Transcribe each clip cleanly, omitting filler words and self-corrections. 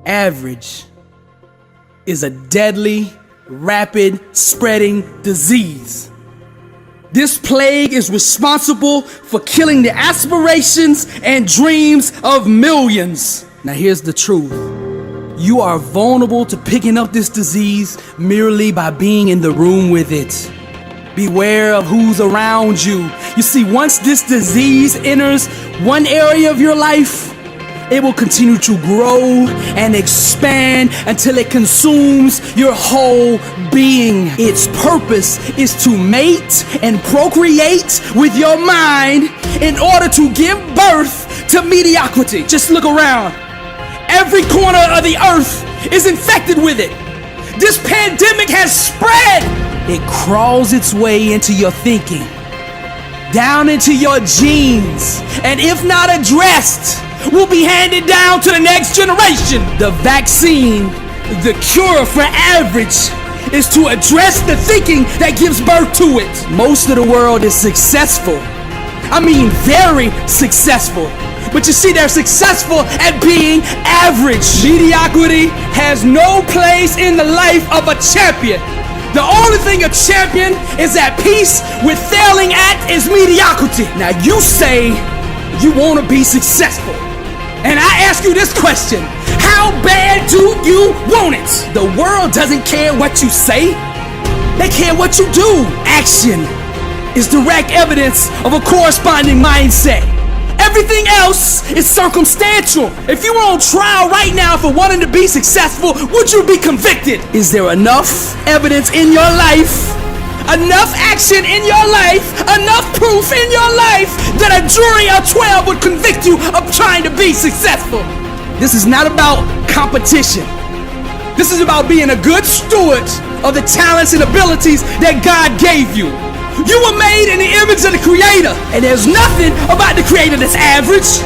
Average is a deadly, rapid spreading disease. This plague is responsible for killing the aspirations and dreams of millions. Now here's the truth. You are vulnerable to picking up this disease merely by being in the room with it. Beware of who's around you. You see, once this disease enters one area of your life, it will continue to grow and expand until it consumes your whole being. Its purpose is to mate and procreate with your mind in order to give birth to mediocrity. Just look around. Every corner of the earth is infected with it. This pandemic has spread. It crawls its way into your thinking, down into your genes, and if not addressed, will be handed down to the next generation. The vaccine, the cure for average, is to address the thinking that gives birth to it. Most of the world is successful. I mean, very successful. But you see, they're successful at being average. Mediocrity has no place in the life of a champion. The only thing a champion is at peace with failing at is mediocrity. Now you say you want to be successful. And I ask you this question: how bad do you want it? The world doesn't care what you say. They care what you do. Action is direct evidence of a corresponding mindset. Everything else is circumstantial. If you were on trial right now for wanting to be successful, would you be convicted? Is there enough evidence in your life, enough action in your life, enough proof in your life that a jury of 12 would convict you of trying to be successful? This is not about competition. This is about being a good steward of the talents and abilities that God gave you. You were made in the image of the Creator, and there's nothing about the Creator that's average.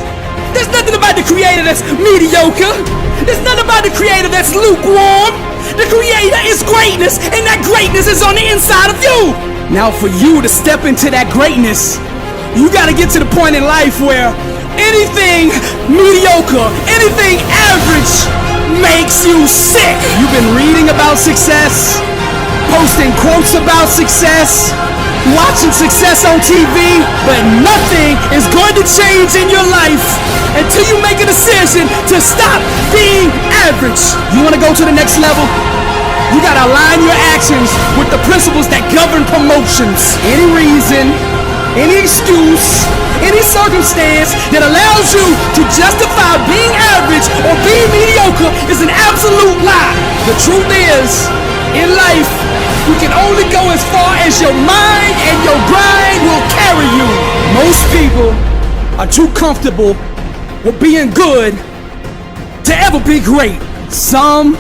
There's nothing about the Creator that's mediocre. There's nothing about the Creator that's lukewarm. The Creator is greatness, and that greatness is on the inside of you. Now for you to step into that greatness, you gotta get to the point in life where anything mediocre, anything average makes you sick. You've been reading about success, posting quotes about success, watching success on TV, but nothing is going to change in your life until you make a decision to stop being average. You want to go to the next level? You got to align your actions with the principles that govern promotions. Any reason, any excuse, any circumstance that allows you to justify being average or being mediocre is an absolute lie. The truth is, in life, you can only go as far as your mind and your grind will carry you. Most people are too comfortable with being good to ever be great. Some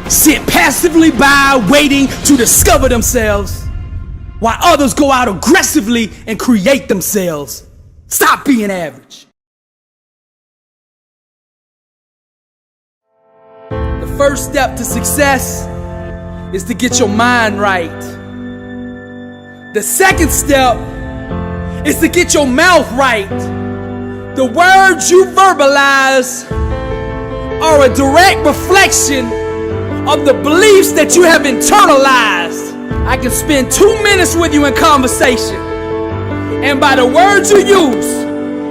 sit passively by waiting to discover themselves, while others go out aggressively and create themselves. Stop being average. The first step to success is to get your mind right. The second step is to get your mouth right. The words you verbalize are a direct reflection of the beliefs that you have internalized. I can spend 2 minutes with you in conversation, and by the words you use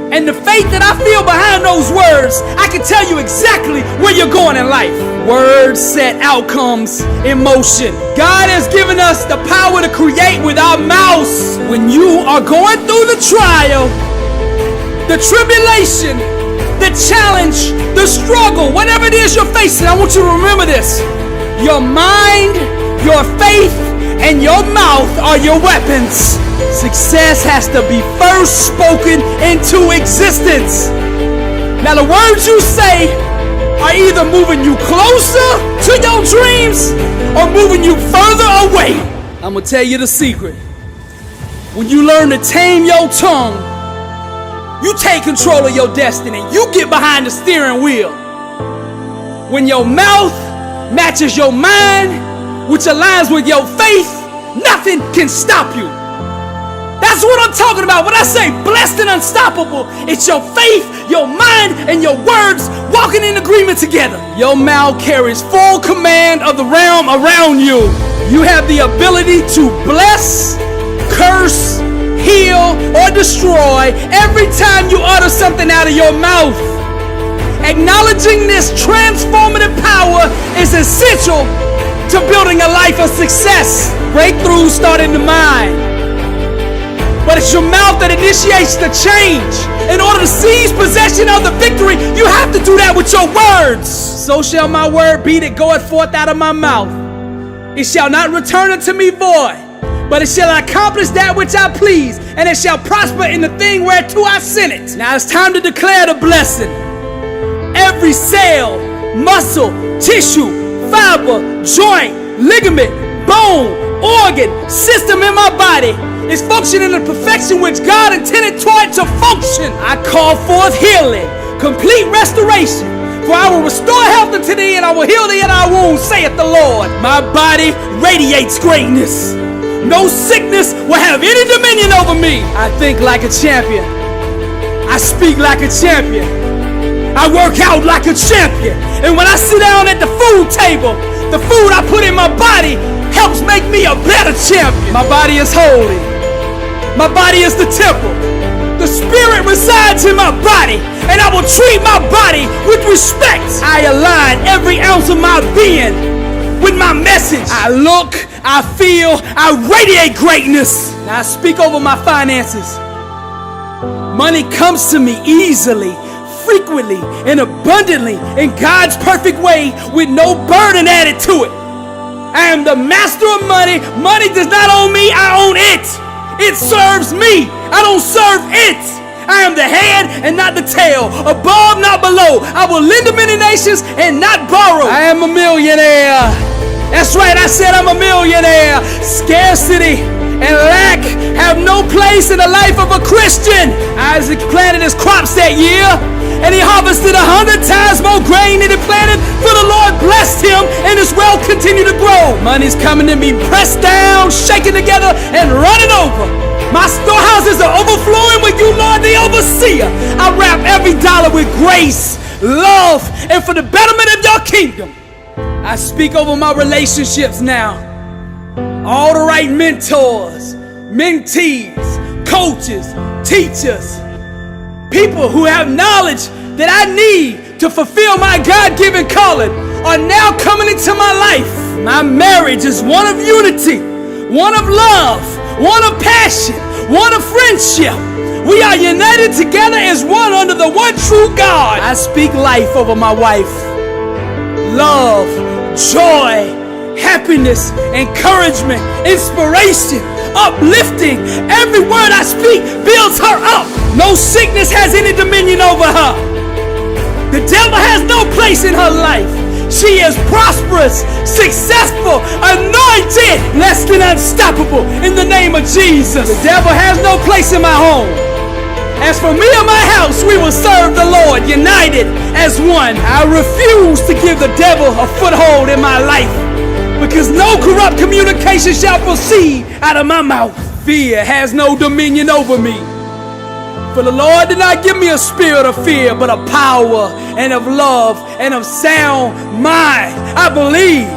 and the faith that I feel behind those words, I can tell you exactly where you're going in life. Words set outcomes in motion. God has given us the power to create with our mouths. When you are going through the trial, the tribulation, the challenge, the struggle, whatever it is you're facing, I want you to remember this. Your mind, your faith, and your mouth are your weapons. Success has to be first spoken into existence. Now the words you say are either moving you closer to your dreams or moving you further away. I'm gonna tell you the secret. When you learn to tame your tongue, you take control of your destiny. You get behind the steering wheel. When your mouth matches your mind, which aligns with your faith, nothing can stop you. That's what I'm talking about. When I say blessed and unstoppable, it's your faith, your mind, and your words walking in agreement together. Your mouth carries full command of the realm around you. You have the ability to bless, curse, heal, or destroy every time you utter something out of your mouth. Acknowledging this transformative power is essential to building a life of success. Breakthroughs start in the mind, but it's your mouth that initiates the change. In order to seize possession of the victory, you have to do that with your words. So shall my word be that goeth forth out of my mouth. It shall not return unto me void, but it shall accomplish that which I please, and it shall prosper in the thing whereto I sent it. Now it's time to declare the blessing. Every cell, muscle, tissue, fiber, joint, ligament, bone, organ, system in my body is functioning in the perfection which God intended for it to function. I call forth healing, complete restoration. For I will restore health unto thee, and I will heal thee in our wounds, saith the Lord. My body radiates greatness. No sickness will have any dominion over me. I think like a champion. I speak like a champion. I work out like a champion. And when I sit down at the food table, the food I put in my body helps make me a better champion. My body is holy. My body is the temple. The spirit resides in my body, and I will treat my body with respect. I align every ounce of my being with my message. I look, I feel, I radiate greatness. Now I speak over my finances. Money comes to me easily, frequently, and abundantly in God's perfect way with no burden added to it. I am the master of money. Money does not own me, I own it. It serves me, I don't serve it. I am the head and not the tail, above, not below. I will lend to many nations and not borrow. I am a millionaire. That's right, I said I'm a millionaire. Scarcity and lack have no place in the life of a Christian. Isaac planted his crops that year, and he harvested 100 times more grain than he planted, for the Lord blessed him, and his wealth continued to grow. Money's coming to me pressed down, shaken together, and running over. My storehouses are overflowing with you, Lord, the overseer. I wrap every dollar with grace, love, and for the betterment of your kingdom. I speak over my relationships now. All the right mentors, mentees, coaches, teachers, people who have knowledge that I need to fulfill my God-given calling are now coming into my life. My marriage is one of unity, one of love, one of passion, one of friendship. We are united together as one under the one true God. I speak life over my wife. Love, joy, happiness, encouragement, inspiration, uplifting. Every word I speak builds her up. No sickness has any dominion over her. The devil has no place in her life. She is prosperous, successful, anointed, blessed and unstoppable in the name of Jesus. The devil has no place in my home. As for me and my house, we will serve the Lord, united as one. I refuse to give the devil a foothold in my life, because no corrupt communication shall proceed out of my mouth. Fear has no dominion over me. For the Lord did not give me a spirit of fear, but of power and of love and of sound mind. I believe.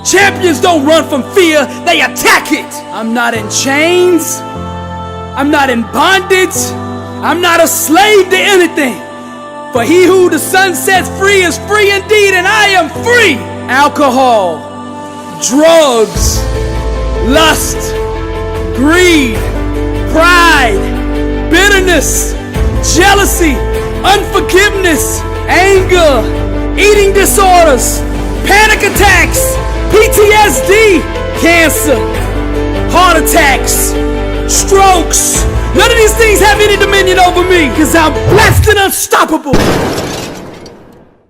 Champions don't run from fear, they attack it. I'm not in chains. I'm not in bondage. I'm not a slave to anything. For he who the Son sets free is free indeed, and I am free. Alcohol, drugs, lust, greed, pride, bitterness, jealousy, unforgiveness, anger, eating disorders, panic attacks, PTSD, cancer, heart attacks, strokes. None of these things have any dominion over me, because I'm blessed and unstoppable.